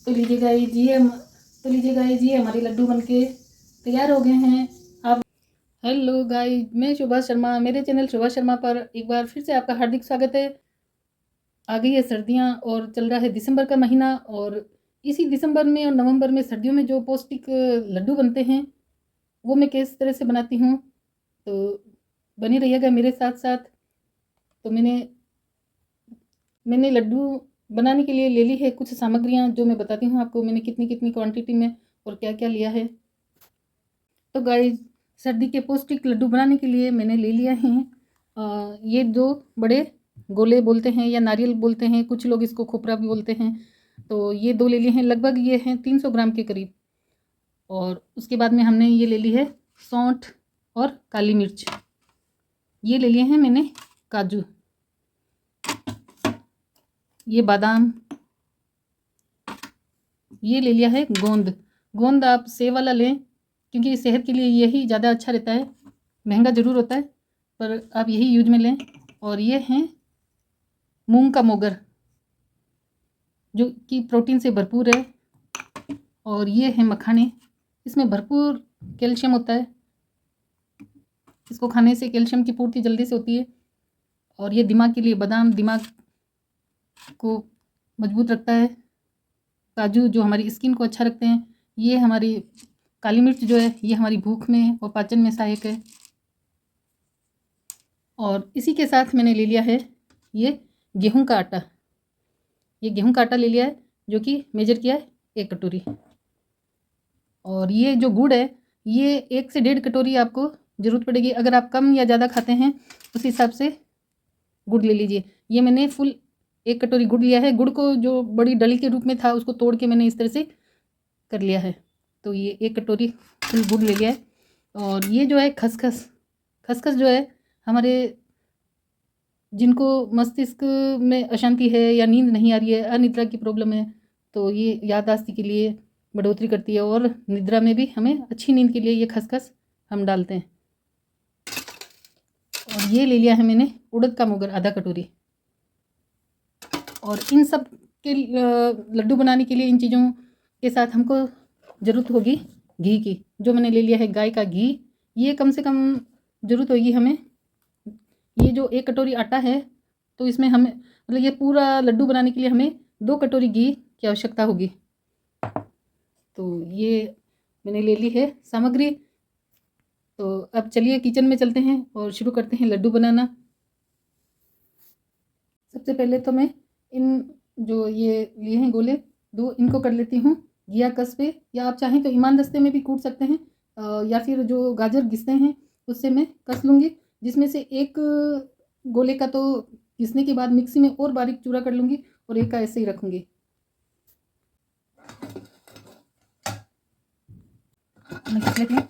तो लीजिए गाइस ये हमारे लड्डू बनके तैयार हो गए हैं। आप हेलो गाइस, मैं शोभा शर्मा, मेरे चैनल शोभा शर्मा पर एक बार फिर से आपका हार्दिक स्वागत है। आ गई है सर्दियाँ और चल रहा है दिसंबर का महीना, और इसी दिसंबर में और नवंबर में सर्दियों में जो पौष्टिक लड्डू बनते हैं वो मैं किस तरह से बनाती हूँ, तो बनी रहिएगा मेरे साथ साथ। तो मैंने लड्डू बनाने के लिए ले ली है कुछ सामग्रियाँ, जो मैं बताती हूँ आपको मैंने कितनी कितनी क्वांटिटी में और क्या क्या लिया है। तो गाइस, सर्दी के पौष्टिक लड्डू बनाने के लिए मैंने ले लिया है ये दो बड़े गोले बोलते हैं या नारियल बोलते हैं, कुछ लोग इसको खोपरा भी बोलते हैं। तो ये दो ले लिए हैं, लगभग ये हैं 300 ग्राम के करीब। और उसके बाद में हमने ये ले ली है सौंठ और काली मिर्च। ये ले लिए हैं मैंने काजू, ये बादाम, ये ले लिया है गोंद। गोंद आप सेब वाला लें, क्योंकि सेहत के लिए यही ज़्यादा अच्छा रहता है। महंगा ज़रूर होता है पर आप यही यूज में लें। और ये हैं मूंग का मोगर, जो कि प्रोटीन से भरपूर है। और ये है मखाने, इसमें भरपूर कैल्शियम होता है, इसको खाने से कैल्शियम की पूर्ति जल्दी से होती है। और ये दिमाग के लिए बादाम दिमाग को मजबूत रखता है। काजू जो हमारी स्किन को अच्छा रखते हैं। ये हमारी काली मिर्च जो है ये हमारी भूख में और पाचन में सहायक है। और इसी के साथ मैंने ले लिया है ये गेहूं का आटा। ये गेहूं का आटा ले लिया है, जो कि मेजर किया है 1 कटोरी। और ये जो गुड़ है ये 1 से 1.5 कटोरी आपको ज़रूरत पड़ेगी। अगर आप कम या ज़्यादा खाते हैं उस हिसाब से गुड़ ले लीजिए। ये मैंने फुल 1 कटोरी गुड़ लिया है। गुड़ को जो बड़ी डली के रूप में था उसको तोड़ के मैंने इस तरह से कर लिया है। तो ये 1 कटोरी फुल गुड़ ले लिया है। और ये जो है खसखस, खसखस जो है हमारे जिनको मस्तिष्क में अशांति है या नींद नहीं आ रही है, अनिद्रा की प्रॉब्लम है, तो ये याददाश्त के लिए बढ़ोतरी करती है। और निद्रा में भी हमें अच्छी नींद के लिए ये खसखस हम डालते हैं। और ये ले लिया है मैंने उड़द का मोगर आधा कटोरी। और इन सब के लड्डू बनाने के लिए इन चीज़ों के साथ हमको ज़रूरत होगी घी की, जो मैंने ले लिया है गाय का घी। ये कम से कम ज़रूरत होगी हमें। ये जो 1 कटोरी आटा है तो इसमें हमें मतलब ये पूरा लड्डू बनाने के लिए हमें 2 कटोरी घी की आवश्यकता होगी। तो ये मैंने ले ली है सामग्री। तो अब चलिए किचन में चलते हैं और शुरू करते हैं लड्डू बनाना। सबसे पहले तो मैं इन जो ये लिए हैं गोले दो, इनको कर लेती हूँ घिया कस पे, या आप चाहें तो ईमान दस्ते में भी कूट सकते हैं, या फिर जो गाजर घिसते हैं उससे मैं कस लूँगी। जिसमें से एक गोले का तो घिसने के बाद मिक्सी में और बारीक चूरा कर लूँगी और एक का ऐसे ही रखूँगी। मैं घिस लेती हूँ।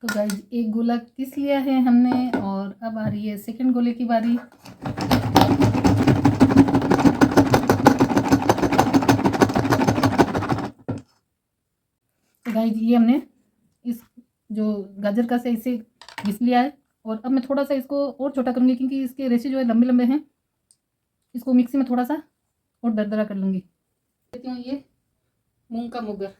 तो गाइस, एक गोला किस लिया है हमने, और अब आ रही है सेकंड गोले की बारी। तो गाइस, ये हमने इस जो गाजर का से इसे घिस लिया है। और अब मैं थोड़ा सा इसको और छोटा करूँगी, क्योंकि इसके रेशे जो है लंबे लंबे हैं। इसको मिक्सी में थोड़ा सा और दरदरा कर लूँगी। लेती हूँ ये मूंग का मोगर।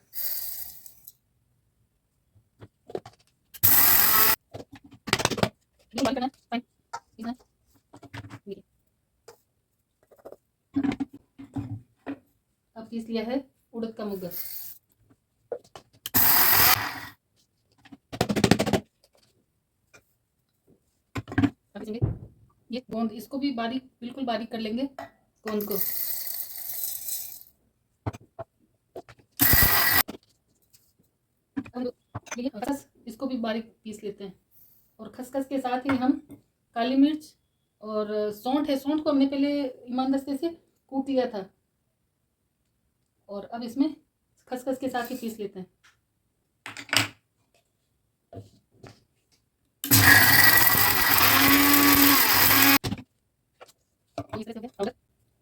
अब पीस लिया है उड़द का मोगर। ये गोंद, इसको भी बारीक बिल्कुल बारीक कर लेंगे गोंद को। खसखस, इसको भी बारीक पीस लेते हैं। और खसखस के साथ ही हम काली मिर्च और सौंठ है, सौंठ को हमने पहले ईमानदस्ते से कूट लिया था, और अब इसमें खसखस के साथ ही पीस लेते हैं।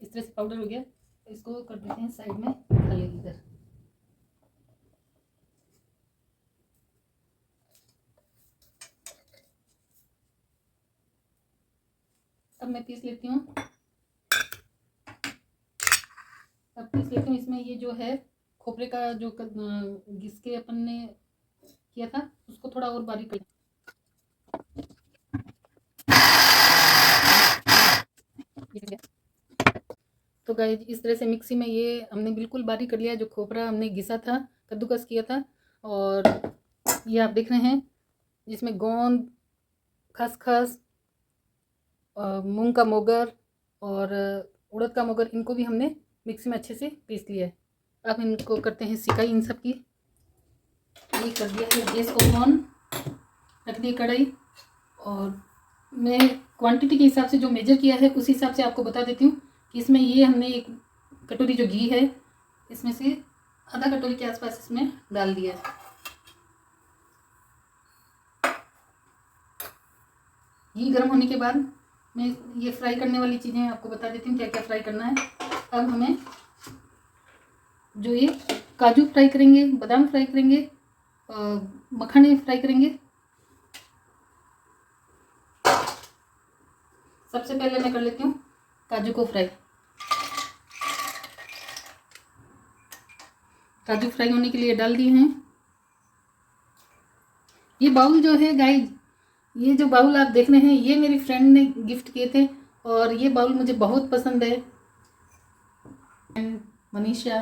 इस तरह से पाउडर हो गया। इसको कर देते हैं साइड में खाली इधर। अब मैं पीस लेती हूँ। अब पीस लेती हूँ। इसमें ये जो है खोपरे का जो घिस के अपन ने किया था उसको थोड़ा और बारीक कर। तो गाइस इस तरह से मिक्सी में ये हमने बिल्कुल बारीक कर लिया, जो खोपरा हमने घिसा था, कद्दूकस किया था। और ये आप देख रहे हैं जिसमें गोंद, खसखस, मूंग का मोगर और उड़द का मोगर, इनको भी हमने मिक्सी में अच्छे से पीस लिया है। अब इनको करते हैं सिकाई इन सब की। ये कर दिया है गैस को ऑन, रख दी कढ़ाई। और मैं क्वांटिटी के हिसाब से जो मेजर किया है उस हिसाब से आपको बता देती हूँ कि इसमें ये हमने एक कटोरी जो घी है इसमें से आधा कटोरी के आसपास इसमें डाल दिया है। घी गर्म होने के बाद मैं ये फ्राई करने वाली चीज़ें आपको बता देती हूँ क्या क्या फ्राई करना है। अब हमें जो ये काजू फ्राई करेंगे, बादाम फ्राई करेंगे, मखाने फ्राई करेंगे। सबसे पहले मैं कर लेती हूँ काजू को फ्राई। काजू फ्राई होने के लिए डाल दिए हैं। ये बाउल जो है गाइस, ये जो बाउल आप देख रहे हैं ये मेरी फ्रेंड ने गिफ्ट किए थे और ये बाउल मुझे बहुत पसंद है। मनीषा,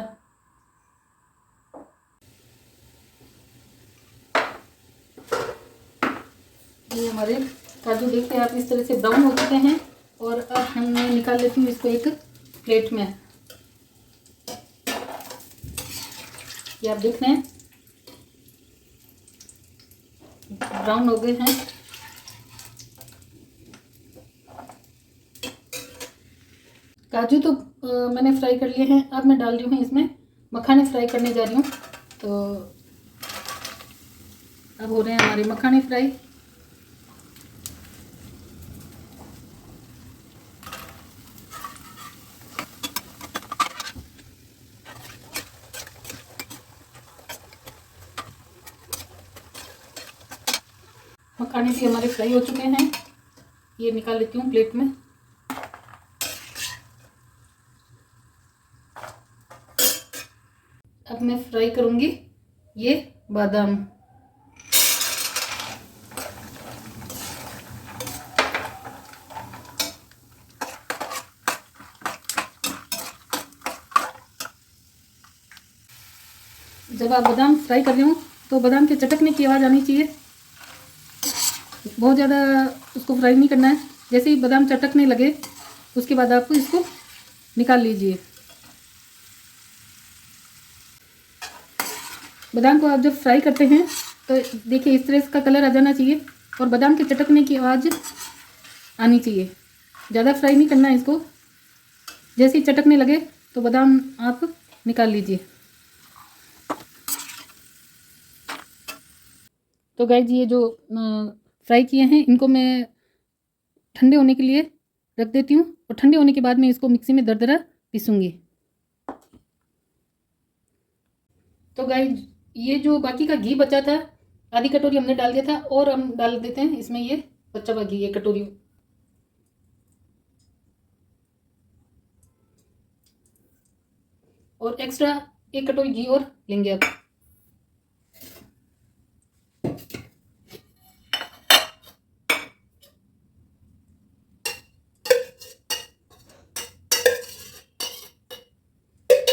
ये हमारे काजू देखते हैं आप इस तरह से ब्राउन हो चुके हैं। और अब हमने निकाल लेती हूँ इसको एक प्लेट में। ये आप देख रहे हैं ब्राउन हो गए हैं। काजू तो मैंने फ्राई कर लिए हैं। अब मैं डाल रही हूँ इसमें मखाने फ्राई करने जा रही हूँ। तो अब हो रहे हैं हमारे मखाने फ्राई। मखाने भी हमारे फ्राई हो चुके हैं। ये निकाल लेती हूँ प्लेट में। अब मैं फ्राई करूँगी ये बादाम। जब आप बादाम फ्राई कर रहे हो तो बादाम के चटकने की आवाज़ आनी चाहिए। बहुत ज़्यादा उसको फ्राई नहीं करना है। जैसे ही बादाम चटकने लगे उसके बाद आपको इसको निकाल लीजिए। बादाम को आप जब फ्राई करते हैं तो देखिए इस तरह इसका कलर आ जाना चाहिए और बादाम के चटकने की आवाज़ आनी चाहिए। ज़्यादा फ्राई नहीं करना है इसको। जैसे ही चटकने लगे तो बादाम आप निकाल लीजिए। तो गाइस ये जो फ्राई किए हैं इनको मैं ठंडे होने के लिए रख देती हूँ और ठंडे होने के बाद मैं इसको मिक्सी में दरदरा पीसूँगी। तो गाइस ये जो बाकी का घी बचा था, आधी कटोरी हमने डाल दिया था और हम डाल देते हैं इसमें ये बचा हुआ घी, ये कटोरी। और एक्स्ट्रा एक कटोरी घी और लेंगे अब।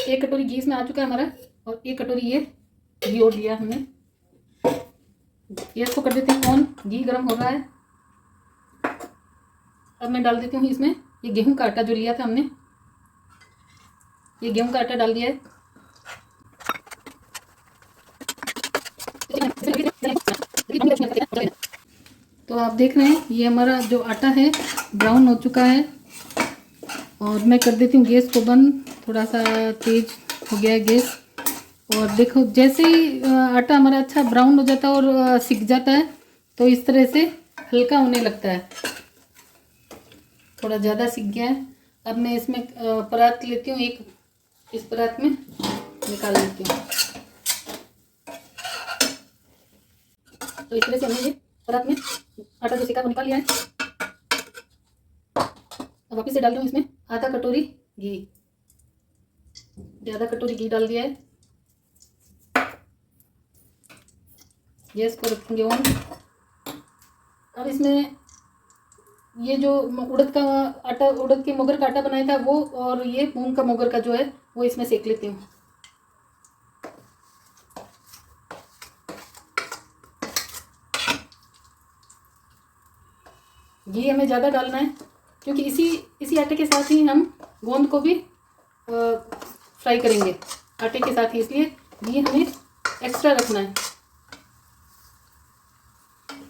एक कटोरी घी इसमें आ चुका है हमारा और एक कटोरी ये घी और लिया हमने। ये इसको कर देते हैं ऑन। घी गर्म हो रहा है। अब मैं डाल देती हूँ इसमें ये गेहूं का आटा जो लिया था हमने। ये गेहूं का आटा डाल दिया है। तो आप देख रहे हैं ये हमारा जो आटा है ब्राउन हो चुका है। और मैं कर देती हूँ गैस को बंद। थोड़ा सा तेज हो गया है गैस। और देखो जैसे ही आटा हमारा अच्छा ब्राउन हो जाता है और सिक जाता है तो इस तरह से हल्का होने लगता है। थोड़ा ज़्यादा सिक गया है। अब मैं इसमें परात लेती हूँ एक। इस परात में निकाल लेती हूँ। तो इस तरह से हमने ये परात में आटा जो सिका वो निकाल लिया है। अब वापस से डाल रही हूँ इसमें आधा कटोरी घी, ज़्यादा कटोरी घी डाल दिया है। गैस को रखेंगे ऑन। अब इसमें ये जो उड़द का आटा, उड़द के मोगर का आटा बनाया था वो, और ये मूंग का मोगर का जो है वो इसमें सेक लेती हूँ। घी हमें ज़्यादा डालना है क्योंकि इसी आटे के साथ ही हम गोंद को भी फ्राई करेंगे आटे के साथ ही, इसलिए घी हमें एक्स्ट्रा रखना है।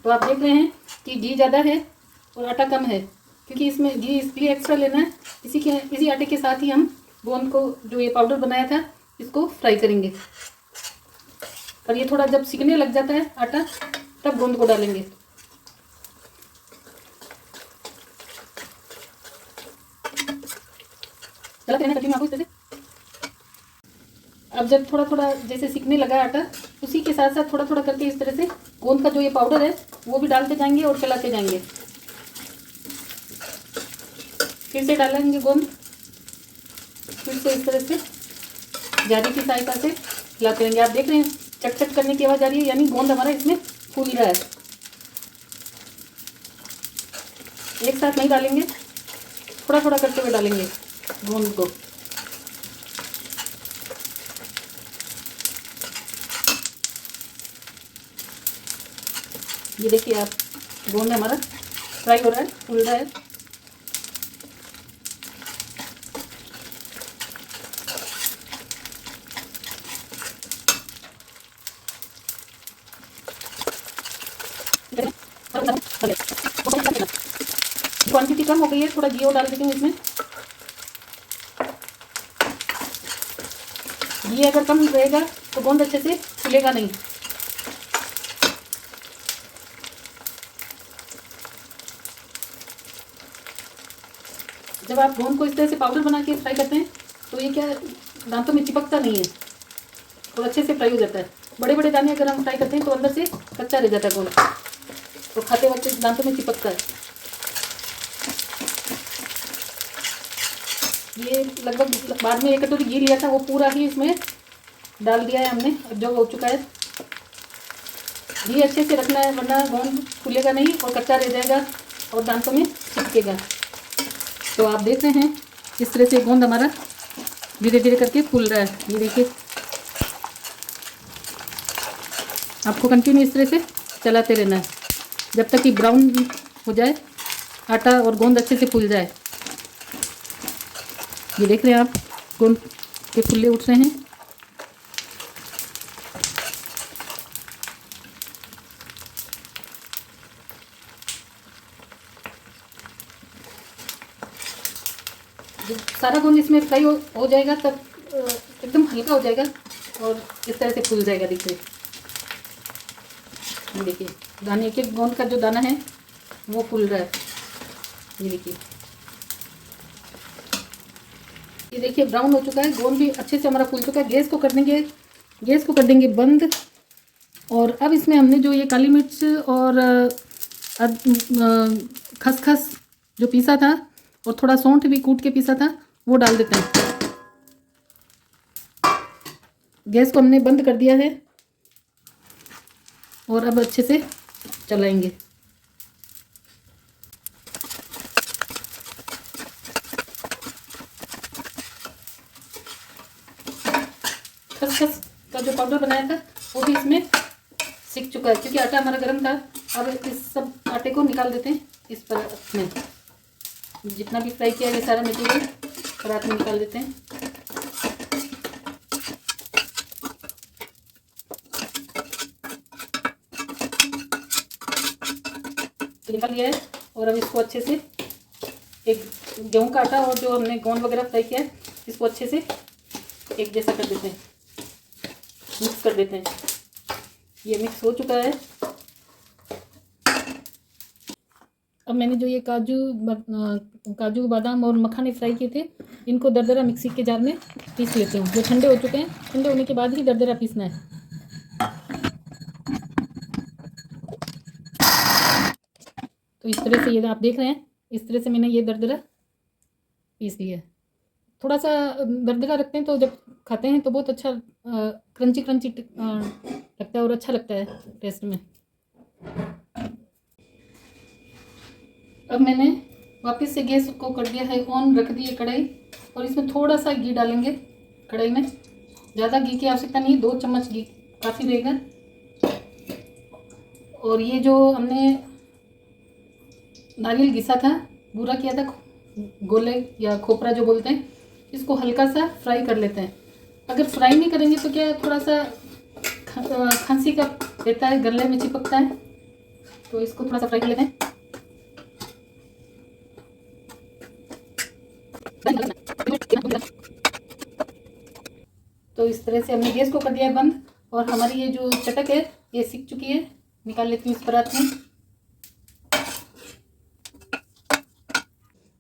तो आप देख रहे हैं कि घी ज़्यादा है और आटा कम है, क्योंकि इसमें घी इसलिए एक्स्ट्रा लेना है। इसी आटे के साथ ही हम गोंद को, जो ये पाउडर बनाया था, इसको फ्राई करेंगे। और ये थोड़ा जब सिकने लग जाता है आटा, तब गोंद को डालेंगे। चलाते रहना कंटिन्यू आपको इस तरह से। अब जब थोड़ा थोड़ा जैसे सिकने लगा आटा, उसी के साथ साथ थोड़ा थोड़ा करके इस तरह से गोंद का जो ये पाउडर है वो भी डालते जाएंगे और चलाते जाएंगे। फिर से डालेंगे गोंद, फिर से इस तरह से जाली की सहायता से हिलाते रहेंगे। आप देख रहे हैं चट चट करने की आवाज़ आ रही है, यानी गोंद हमारा इसमें फूल रहा है। एक साथ नहीं डालेंगे, थोड़ा थोड़ा करते हुए डालेंगे गोंद को। ये देखिए आप, गोंद हमारा फ्राई हो रहा है, फूल रहा है। क्वांटिटी कम हो गई है, थोड़ा घी और डाल देती हूँ इसमें। घी अगर कम रहेगा तो गोंद अच्छे से फूलेगा नहीं। जब आप गोंद को इस तरह से पाउडर बना के फ्राई करते हैं तो ये क्या दांतों में चिपकता नहीं है और अच्छे से फ्राई हो जाता है। बड़े बड़े दाने अगर हम फ्राई करते हैं तो अंदर से कच्चा रह जाता है गोंद, तो खाते वक्त दांतों में चिपकता है। ये लगभग बाद में 1 कटोरी घी लिया था, वो पूरा ही इसमें डाल दिया है हमने। अब जो हो चुका है, घी अच्छे से रखना है वरना गोंद फूलेगा नहीं और कच्चा रह जाएगा और दांतों में चिपकेगा। तो आप देख रहे हैं इस तरह से गोंद हमारा धीरे धीरे करके फूल रहा है। ये देखिए, आपको कंटिन्यू इस तरह से चलाते रहना है जब तक कि ब्राउन हो जाए आटा और गोंद अच्छे से फूल जाए। ये देख रहे हैं आप, गोंद के फुल्ले उठ रहे हैं। जब सारा गोंद इसमें फ्राई हो जाएगा तब एकदम हल्का हो जाएगा और इस तरह से फूल जाएगा। देखिए, ये देखिए दाने, एक एक गोंद का जो दाना है वो फूल रहा है। ये देखिए, ये देखिए ब्राउन हो चुका है, गोंद भी अच्छे से हमारा फूल चुका है। गैस को कर देंगे बंद। और अब इसमें हमने जो ये काली मिर्च और खसखस जो पीसा था और थोड़ा सौंठ भी कूट के पीसा था वो डाल देते हैं। गैस को हमने बंद कर दिया है और अब अच्छे से चलाएंगे। खसखस का जो पाउडर बनाया था वो भी इसमें सीख चुका है, क्योंकि आटा हमारा गर्म था। अब इस सब आटे को निकाल देते हैं इस परात में। जितना भी फ्राई किया है ये सारा मटेरियल परात में निकाल देते हैं। तो निकाल लिया है और अब इसको अच्छे से, एक गेहूं का आटा और जो हमने गोंद वगैरह फ्राई किया है इसको अच्छे से एक जैसा कर देते हैं, मिक्स कर देते हैं। ये मिक्स हो चुका है। अब मैंने जो ये काजू बादाम और मखाने फ्राई किए थे, इनको दरदरा मिक्सी के जार में पीस लेती हूँ। जो ठंडे हो चुके हैं, ठंडे होने के बाद ही दरदरा पीसना है। तो इस तरह से ये आप देख रहे हैं, इस तरह से मैंने ये दरदरा पीस लिया है। थोड़ा सा दरदरा रखते हैं तो जब खाते हैं तो बहुत अच्छा क्रंची क्रंची लगता है और अच्छा लगता है टेस्ट में। अब मैंने वापस से गैस को कर दिया है ऑन, रख दी है कढ़ाई और इसमें थोड़ा सा घी डालेंगे कढ़ाई में। ज़्यादा घी की आवश्यकता नहीं, 2 चम्मच घी काफ़ी रहेगा। और ये जो हमने नारियल घिसा था, बूरा किया था, गोले या खोपरा जो बोलते हैं, इसको हल्का सा फ्राई कर लेते हैं। अगर फ्राई नहीं करेंगे तो क्या थोड़ा सा खांसी का रहता है, गले में चिपकता है, तो इसको थोड़ा सा फ्राई कर लेते हैं। तो इस तरह से हमने गैस को कर दिया है बंद और हमारी ये जो चटक है ये सीख चुकी है। निकाल लेती हूँ इस परात में।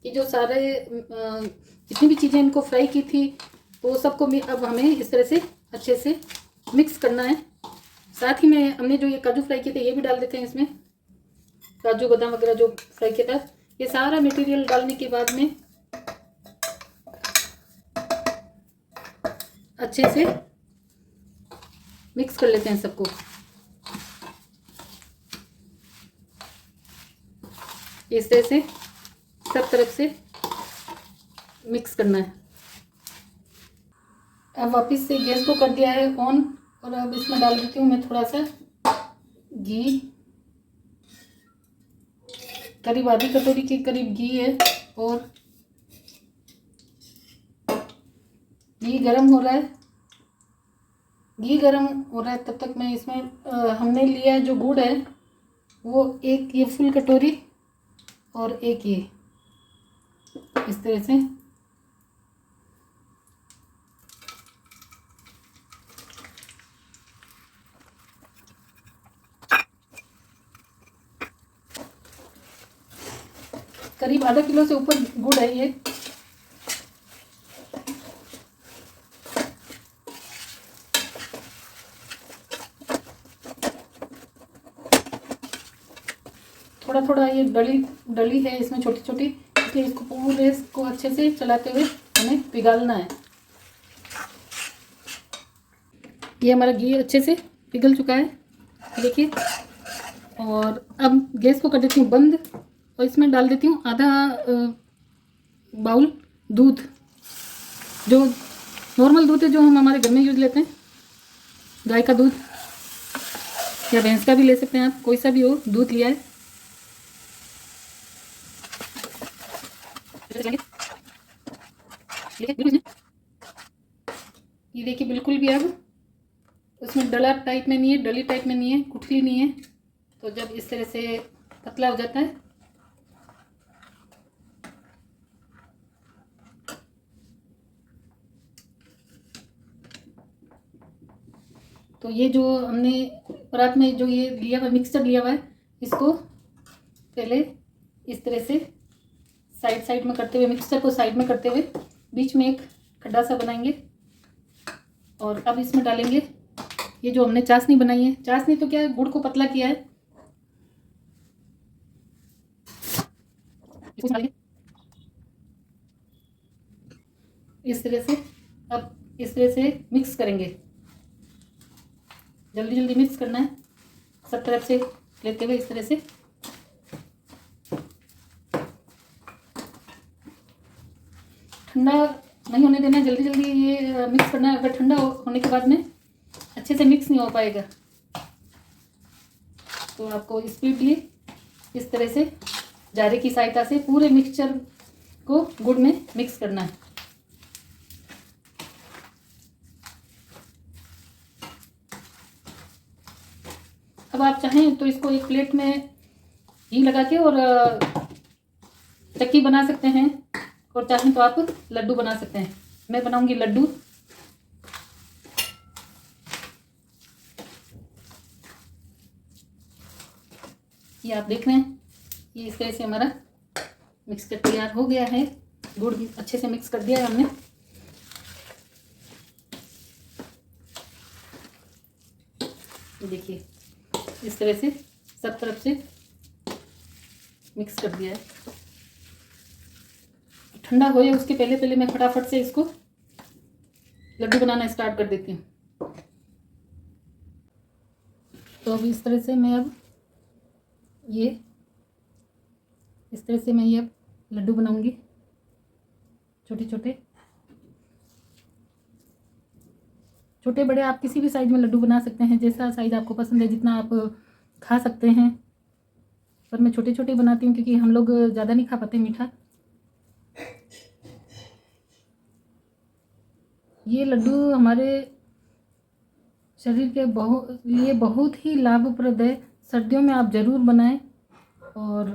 ये जो सारे जितनी भी चीज़ें इनको फ्राई की थी वो सबको अब हमें इस तरह से अच्छे से मिक्स करना है। साथ ही में हमने जो ये काजू फ्राई किए थे ये भी डाल देते हैं इसमें, काजू बादाम वगैरह जो फ्राई किया था। ये सारा मटेरियल डालने के बाद में अच्छे से मिक्स कर लेते हैं सबको। इस तरह से सब तरफ से मिक्स करना है। अब वापस से गैस को कर दिया है ऑन और अब इसमें डाल देती हूँ मैं थोड़ा सा घी। करीब आधी कटोरी के करीब घी है और घी गरम हो रहा है। घी गरम हो रहा है तब तक मैं इसमें हमने लिया जो गुड़ है वो एक ये फुल कटोरी और एक ये इस तरह से करीब आधा किलो से ऊपर गुड़ है ये। थोड़ा थोड़ा ये डली है इसमें छोटी छोटी, इसलिए इसको पूरे इसको अच्छे से चलाते हुए हमें पिघालना है। ये हमारा घी अच्छे से पिघल चुका है देखिए। और अब गैस को कर देती हूँ बंद और इसमें डाल देती हूँ आधा बाउल दूध, जो नॉर्मल दूध है जो हम हमारे घर में यूज लेते हैं, गाय का दूध या भैंस का भी ले सकते हैं आप, कोई सा भी हो दूध लिया है। ये देखिए बिल्कुल भी अब उसमें डला टाइप में नहीं है, डली टाइप में नहीं है, गुठली नहीं है। तो जब इस तरह से पतला हो जाता है तो ये जो हमने परात में जो ये लिया हुआ मिक्सचर लिया हुआ है इसको पहले इस तरह से साइड में करते हुए, मिक्सचर को साइड में करते हुए बीच में एक खड्डा सा बनाएंगे और अब इसमें डालेंगे ये जो हमने चाशनी बनाई है। चाशनी तो क्या है, गुड़ को पतला किया है। इस तरह से अब इस तरह से मिक्स करेंगे, जल्दी जल्दी मिक्स करना है सब तरफ से लेते हुए इस तरह से। ठंडा नहीं होने देना है, जल्दी जल्दी ये मिक्स करना है। अगर ठंडा होने के बाद में अच्छे से मिक्स नहीं हो पाएगा तो आपको स्पीडली इस तरह से जारे की सहायता से पूरे मिक्सचर को गुड़ में मिक्स करना है। अब आप चाहें तो इसको एक प्लेट में घी लगा के और चक्की बना सकते हैं और चाहें तो आप लड्डू बना सकते हैं। मैं बनाऊंगी लड्डू। ये आप देख रहे हैं, ये इस तरह से हमारा मिक्सचर तैयार हो गया है। गुड़ भी अच्छे से मिक्स कर दिया है हमने। देखिए इस तरह से सब तरफ से मिक्स कर दिया है। ठंडा हो या उसके पहले पहले मैं फटाफट से इसको लड्डू बनाना स्टार्ट कर देती हूँ। तो अब इस तरह से मैं अब लड्डू बनाऊंगी छोटे छोटे। छोटे बड़े आप किसी भी साइज में लड्डू बना सकते हैं, जैसा साइज़ आपको पसंद है, जितना आप खा सकते हैं। पर मैं छोटे छोटे बनाती हूँ क्योंकि हम लोग ज़्यादा नहीं खा पाते मीठा। ये लड्डू हमारे शरीर के लिए बहुत ही लाभप्रद है। सर्दियों में आप ज़रूर बनाएं और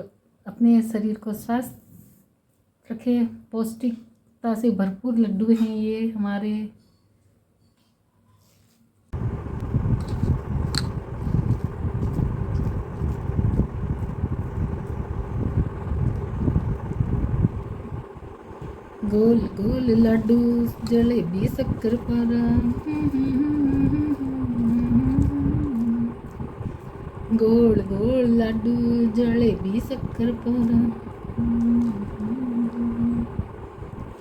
अपने शरीर को स्वस्थ रखें। पौष्टिकता से भरपूर लड्डू हैं ये हमारे। गोल गोल लड्डू जलेबी शक्करपारा, गोल गोल लड्डू जलेबी शक्करपारा,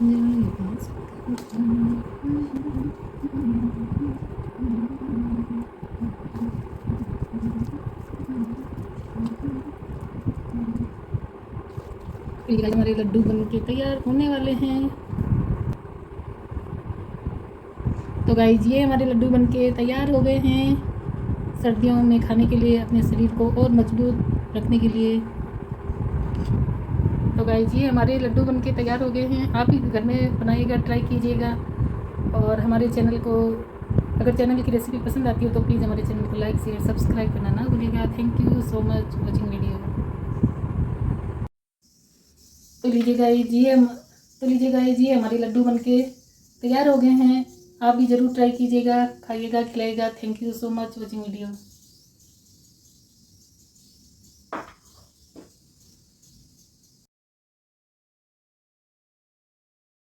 जलेबी शक्करपारा। ये हमारे लड्डू बन के तैयार होने वाले हैं। तो गाइस ये हमारे लड्डू बन के तैयार हो गए हैं सर्दियों में खाने के लिए, अपने शरीर को और मजबूत रखने के लिए। तो गाइस ये हमारे लड्डू बन के तैयार हो गए हैं। आप भी घर में बनाइएगा, ट्राई कीजिएगा। और हमारे चैनल को, अगर चैनल की रेसिपी पसंद आती हो तो प्लीज़ हमारे चैनल को लाइक शेयर सब्सक्राइब करना ना भूलिएगा। Thank you so much watching video. तो लीजिए गाइस ये हमारे लड्डू बनके तैयार हो गए हैं। आप भी ज़रूर ट्राई कीजिएगा, खाइएगा, खिलाइएगा। Thank you so much watching video.